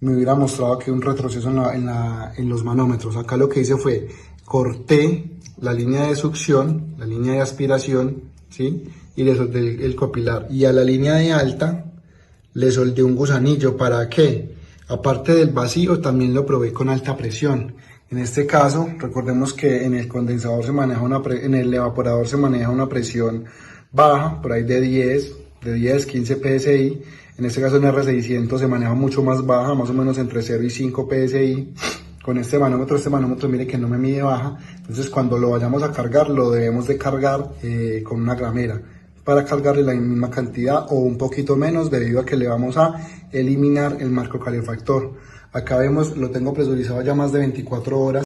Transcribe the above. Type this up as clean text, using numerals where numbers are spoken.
me hubiera mostrado que un retroceso en los manómetros. Acá lo que hice fue, corté la línea de succión, la línea de aspiración, ¿sí? Y le soldé el copilar. Y a la línea de alta le soldé un gusanillo. ¿Para qué? Aparte del vacío, también lo probé con alta presión. En este caso, recordemos que en el condensador se maneja en el evaporador se maneja una presión baja, por ahí de 10, 15 psi. En este caso en R600 se maneja mucho más baja, más o menos entre 0 y 5 psi. Con este manómetro mire que no me mide baja, entonces cuando lo vayamos a cargar lo debemos de cargar con una gramera para cargarle la misma cantidad o un poquito menos, debido a que le vamos a eliminar el marco calefactor. Acá vemos, lo tengo presurizado ya más de 24 horas.